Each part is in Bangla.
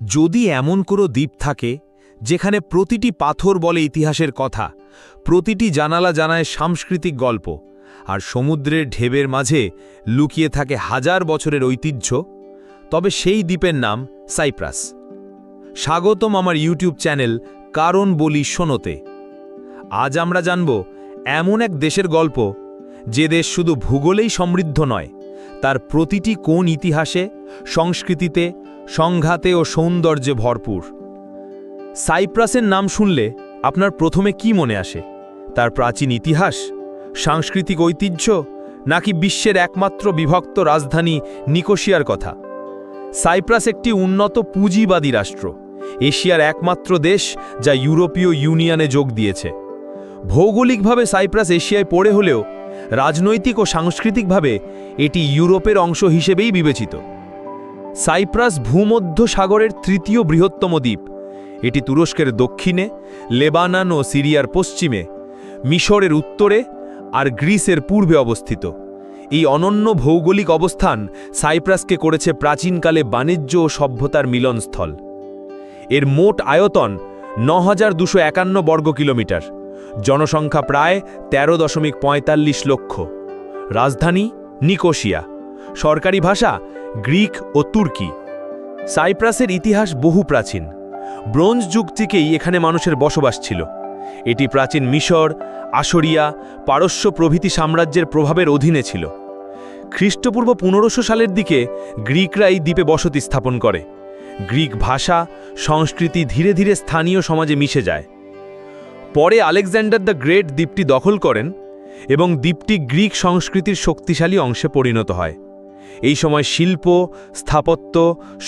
যদি এমন কোনো দ্বীপ থাকে যেখানে প্রতিটি পাথর বলে ইতিহাসের কথা, প্রতিটি জানালা জানায় সাংস্কৃতিক গল্প, আর সমুদ্রের ঢেবের মাঝে লুকিয়ে থাকে হাজার বছরের ঐতিহ্য, তবে সেই দ্বীপের নাম সাইপ্রাস। স্বাগতম আমার ইউটিউব চ্যানেল কারণ বলি শোনোতে। আজ আমরা জানব এমন এক দেশের গল্প, যে দেশ শুধু ভূগোলেই সমৃদ্ধ নয়, তার প্রতিটি কোণ ইতিহাসে, সংস্কৃতিতে, সংঘাতে ও সৌন্দর্যে ভরপুর। সাইপ্রাসের নাম শুনলে আপনার প্রথমে কি মনে আসে? তার প্রাচীন ইতিহাস, সাংস্কৃতিক ঐতিহ্য, নাকি বিশ্বের একমাত্র বিভক্ত রাজধানী নিকোসিয়ার কথা? সাইপ্রাস একটি উন্নত পুঁজিবাদী রাষ্ট্র, এশিয়ার একমাত্র দেশ যা ইউরোপীয় ইউনিয়নে যোগ দিয়েছে। ভৌগোলিকভাবে সাইপ্রাস এশিয়ায় পড়ে হলেও রাজনৈতিক ও সাংস্কৃতিকভাবে এটি ইউরোপের অংশ হিসেবেই বিবেচিত। সাইপ্রাস ভূমধ্য সাগরের তৃতীয় বৃহত্তম দ্বীপ। এটি তুরস্কের দক্ষিণে, লেবানন ও সিরিয়ার পশ্চিমে, মিশরের উত্তরে আর গ্রিসের পূর্বে অবস্থিত। এই অনন্য ভৌগোলিক অবস্থান সাইপ্রাসকে করেছে প্রাচীনকালে বাণিজ্য ও সভ্যতার মিলনস্থল। এর মোট আয়তন ৯,২৫১ বর্গ কিলোমিটার, জনসংখ্যা প্রায় ১৩.৪৫ লক্ষ। রাজধানী নিকোসিয়া, সরকারি ভাষা গ্রিক ও তুর্কি। সাইপ্রাসের ইতিহাস বহু প্রাচীন। ব্রোঞ্জ যুগ থেকেই এখানে মানুষের বসবাস ছিল। এটি প্রাচীন মিশর, আসরিয়া, পারস্য প্রভৃতি সাম্রাজ্যের প্রভাবের অধীনে ছিল। খ্রিস্টপূর্ব ১৫০০ সালের দিকে গ্রিকরা এই দ্বীপে বসতি স্থাপন করে। গ্রিক ভাষা, সংস্কৃতি ধীরে ধীরে স্থানীয় সমাজে মিশে যায়। পরে আলেকজান্ডার দ্য গ্রেট দ্বীপটি দখল করেন এবং দ্বীপটি গ্রিক সংস্কৃতির শক্তিশালী অংশে পরিণত হয়। এই সময় শিল্প, স্থাপত্য,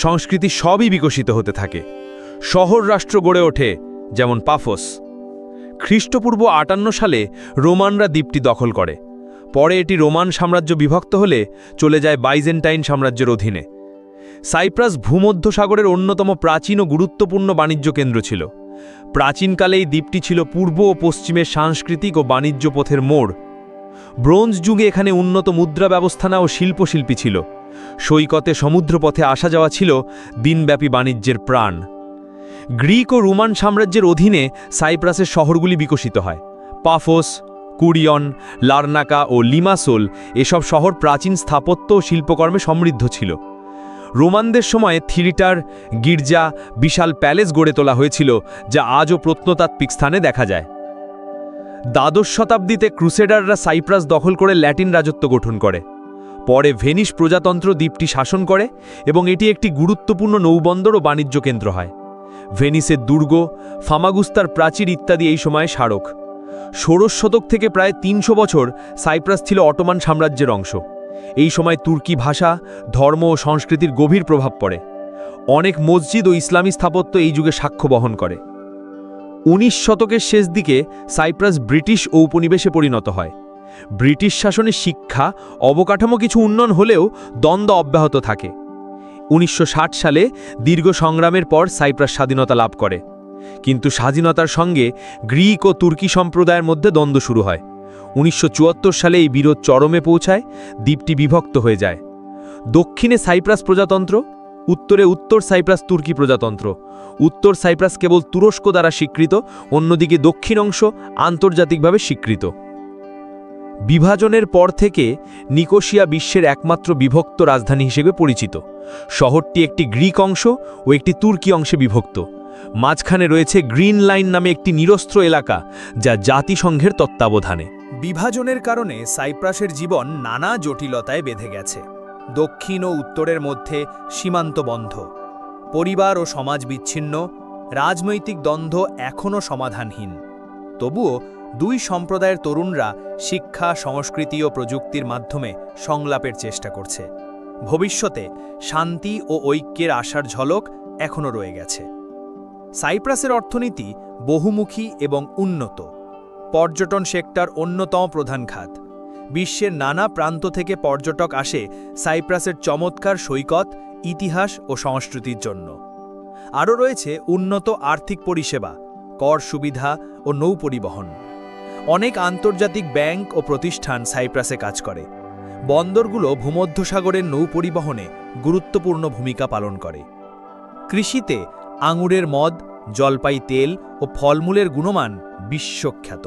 সংস্কৃতি সবই বিকশিত হতে থাকে। শহর রাষ্ট্র গড়ে ওঠে, যেমন পাফোস। খ্রিস্টপূর্ব ৫৮ সালে রোমানরা দ্বীপটি দখল করে। পরে এটি রোমান সাম্রাজ্য বিভক্ত হলে চলে যায় বাইজেন্টাইন সাম্রাজ্যের অধীনে। সাইপ্রাস ভূমধ্য সাগরের অন্যতম প্রাচীন ও গুরুত্বপূর্ণ বাণিজ্য কেন্দ্র ছিল। প্রাচীনকালে এই দ্বীপটি ছিল পূর্ব ও পশ্চিমের সাংস্কৃতিক ও বাণিজ্য পথের মোড়। ব্রোঞ্জ যুগে এখানে উন্নত মুদ্রা ব্যবস্থানা ও শিল্পশিল্পী ছিল। সৈকতে সমুদ্রপথে আসা যাওয়া ছিল দিনব্যাপী বাণিজ্যের প্রাণ। গ্রিক ও রোমান সাম্রাজ্যের অধীনে সাইপ্রাসের শহরগুলি বিকশিত হয়। পাফোস, কুরিয়ন, লারনাকা ও লিমাসোল এসব শহর প্রাচীন স্থাপত্য ও শিল্পকর্মে সমৃদ্ধ ছিল। রোমানদের সময়ে থিয়েটার, গির্জা, বিশাল প্যালেস গড়ে তোলা হয়েছিল, যা আজও প্রত্নতাত্ত্বিক স্থানে দেখা যায়। দ্বাদশ শতাব্দীতে ক্রুসেডাররা সাইপ্রাস দখল করে ল্যাটিন রাজত্ব গঠন করে। পরে ভেনিস প্রজাতন্ত্র দ্বীপটি শাসন করে এবং এটি একটি গুরুত্বপূর্ণ নৌবন্দর ও বাণিজ্য কেন্দ্র হয়। ভেনিসের দুর্গ, ফামাগুস্তার প্রাচীর ইত্যাদি এই সময়ে স্মারক। ষোড়শ শতক থেকে প্রায় ৩০০ বছর সাইপ্রাস ছিল অটোমান সাম্রাজ্যের অংশ। এই সময় তুর্কি ভাষা, ধর্ম ও সংস্কৃতির গভীর প্রভাব পড়ে। অনেক মসজিদ ও ইসলামী স্থাপত্য এই যুগে সাক্ষ্য বহন করে। ১৯ শতকের শেষ দিকে সাইপ্রাস ব্রিটিশ ঔপনিবেশে পরিণত হয়। ব্রিটিশ শাসনে শিক্ষা, অবকাঠামো কিছু উন্নয়ন হলেও দ্বন্দ্ব অব্যাহত থাকে। ১৯৬০ সালে দীর্ঘ সংগ্রামের পর সাইপ্রাস স্বাধীনতা লাভ করে, কিন্তু স্বাধীনতার সঙ্গে গ্রিক ও তুর্কি সম্প্রদায়ের মধ্যে দ্বন্দ্ব শুরু হয়। ১৯৭৪ সালে এই বিরোধ চরমে পৌঁছায়, দ্বীপটি বিভক্ত হয়ে যায়। দক্ষিণে সাইপ্রাস প্রজাতন্ত্র, উত্তরে উত্তর সাইপ্রাস তুর্কি প্রজাতন্ত্র। উত্তর সাইপ্রাস কেবল তুরস্ক দ্বারা স্বীকৃত, অন্যদিকে দক্ষিণ অংশ আন্তর্জাতিকভাবে স্বীকৃত। বিভাজনের পর থেকে নিকোসিয়া বিশ্বের একমাত্র বিভক্ত রাজধানী হিসেবে পরিচিত। শহরটি একটি গ্রিক অংশ ও একটি তুর্কি অংশে বিভক্ত। মাঝখানে রয়েছে গ্রিন লাইন নামে একটি নিরস্ত্র এলাকা, যা জাতিসংঘের তত্ত্বাবধানে। বিভাজনের কারণে সাইপ্রাসের জীবন নানা জটিলতায় বেঁধে গেছে। দক্ষিণ ও উত্তরের মধ্যে সীমান্ত বন্ধ, পরিবার ও সমাজ বিচ্ছিন্ন, রাজনৈতিক দ্বন্দ্ব এখনও সমাধানহীন। তবুও দুই সম্প্রদায়ের তরুণরা শিক্ষা, সংস্কৃতি ও প্রযুক্তির মাধ্যমে সংলাপের চেষ্টা করছে। ভবিষ্যতে শান্তি ও ঐক্যের আশার ঝলক এখনও রয়ে গেছে। সাইপ্রাসের অর্থনীতি বহুমুখী এবং উন্নত। পর্যটন সেক্টর অন্যতম প্রধান খাত। বিশ্বের নানা প্রান্ত থেকে পর্যটক আসে সাইপ্রাসের চমৎকার সৈকত, ইতিহাস ও সংস্কৃতির জন্য। আরও রয়েছে উন্নত আর্থিক পরিষেবা, কর সুবিধা ও নৌ পরিবহন। অনেক আন্তর্জাতিক ব্যাংক ও প্রতিষ্ঠান সাইপ্রাসে কাজ করে। বন্দরগুলো ভূমধ্যসাগরের নৌ পরিবহনে গুরুত্বপূর্ণ ভূমিকা পালন করে। কৃষিতে আঙুরের মদ, জলপাই তেল ও ফলমূলের গুণমান বিশ্বখ্যাত।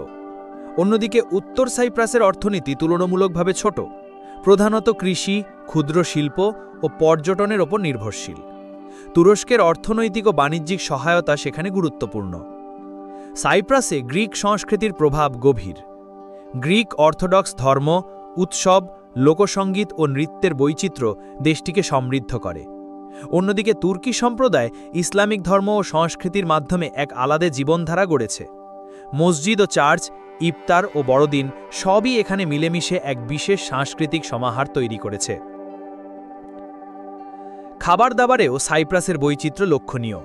অন্যদিকে উত্তর সাইপ্রাসের অর্থনীতি তুলনামূলকভাবে ছোট, প্রধানত কৃষি, ক্ষুদ্র শিল্প ও পর্যটনের ওপর নির্ভরশীল। তুরস্কের অর্থনৈতিক ও বাণিজ্যিক সহায়তা সেখানে গুরুত্বপূর্ণ। সাইপ্রাসে গ্রিক সংস্কৃতির প্রভাব গভীর। গ্রিক অর্থোডক্স ধর্ম, উৎসব, লোকসঙ্গীত ও নৃত্যের বৈচিত্র্য দেশটিকে সমৃদ্ধ করে। অন্যদিকে তুর্কি সম্প্রদায় ইসলামিক ধর্ম ও সংস্কৃতির মাধ্যমে এক আলাদা জীবনধারা গড়েছে। মসজিদ ও চার্চ, ইফতার ও বড়দিন সবই এখানে মিলেমিশে এক বিশেষ সাংস্কৃতিক সমাহার তৈরি করেছে। খাবার দাবারেও সাইপ্রাসের বৈচিত্র্য লক্ষণীয়।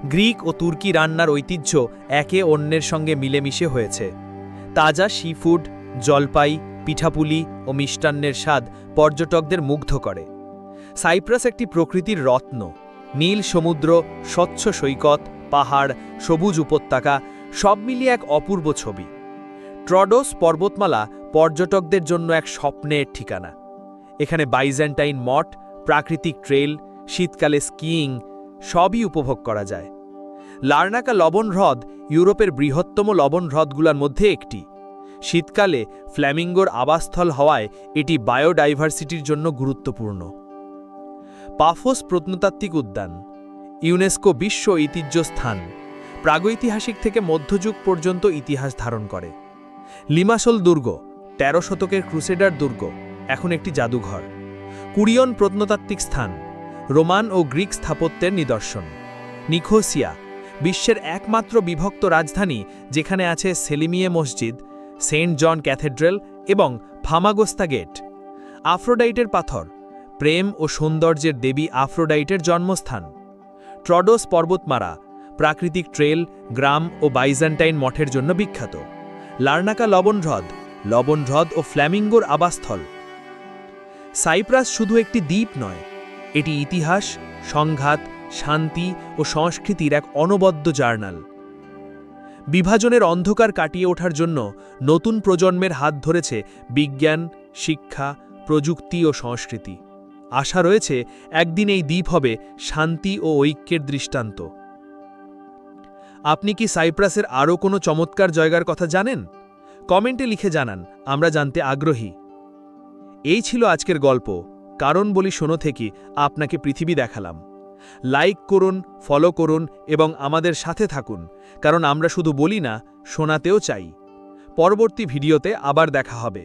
গ্রিক ও তুর্কি রান্নার ঐতিহ্য একে অন্যের সঙ্গে মিলেমিশে হয়েছে। তাজা সিফুড, জলপাই, পিঠাপুলি ও মিষ্টান্নের স্বাদ পর্যটকদের মুগ্ধ করে। সাইপ্রাস একটি প্রকৃতির রত্ন। নীল সমুদ্র, স্বচ্ছ সৈকত, পাহাড়, সবুজ উপত্যকা সব মিলিয়ে এক অপূর্ব ছবি। ট্রডোস পর্বতমালা পর্যটকদের জন্য এক স্বপ্নের ঠিকানা। এখানে বাইজেন্টাইন মঠ, প্রাকৃতিক ট্রেল, শীতকালে স্কিইং সবই উপভোগ করা যায়। লার্নাকা লবণ হ্রদ ইউরোপের বৃহত্তম লবণ হ্রদগুলোর মধ্যে একটি। শীতকালে ফ্ল্যামিঙ্গোর আবাসস্থল হওয়ায় এটি বায়োডাইভার্সিটির জন্য গুরুত্বপূর্ণ। পাফোস প্রত্নতাত্ত্বিক উদ্যান ইউনেস্কো বিশ্ব ঐতিহ্য স্থান, প্রাগৈতিহাসিক থেকে মধ্যযুগ পর্যন্ত ইতিহাস ধারণ করে। লিমাসোল দুর্গ ১৩ শতকের ক্রুসেডার দুর্গ, এখন একটি জাদুঘর। কুরিয়ন প্রত্নতাত্ত্বিক স্থান, রোমান ও গ্রিক স্থাপত্যের নিদর্শন। নিকোসিয়া বিশ্বের একমাত্র বিভক্ত রাজধানী, যেখানে আছে সেলিমিয়ে মসজিদ, সেন্ট জন ক্যাথেড্রাল এবং ফামাগোস্তা গেট। আফ্রোডাইটের পাথর, প্রেম ও সৌন্দর্যের দেবী আফ্রোডাইটের জন্মস্থান। ট্রডোস পর্বতমালা প্রাকৃতিক ট্রেল, গ্রাম ও বাইজেন্টাইন মঠের জন্য বিখ্যাত। লার্নাকা লবণ হ্রদ ও ফ্ল্যামিঙ্গোর আবাসস্থল। সাইপ্রাস শুধু একটি দ্বীপ নয়, এটি ইতিহাস, সংঘাত, শান্তি ও সংস্কৃতির এক অনবদ্য জার্নাল। বিভাজনের অন্ধকার কাটিয়ে ওঠার জন্য নতুন প্রজন্মের হাত ধরেছে বিজ্ঞান, শিক্ষা, প্রযুক্তি ও সংস্কৃতি। আশা রয়েছে একদিন এই দ্বীপ হবে শান্তি ও ঐক্যের দৃষ্টান্ত। আপনি কি সাইপ্রাসের আরও কোনো চমৎকার জায়গার কথা জানেন? কমেন্টে লিখে জানান, আমরা জানতে আগ্রহী। এই ছিল আজকের গল্প, কারণ বলি শোনো থেকে আপনাকে পৃথিবী দেখালাম। লাইক করুন, ফলো করুন এবং আমাদের সাথে থাকুন, কারণ আমরা শুধু বলি না, শোনাতেও চাই। পরবর্তী ভিডিওতে আবার দেখা হবে।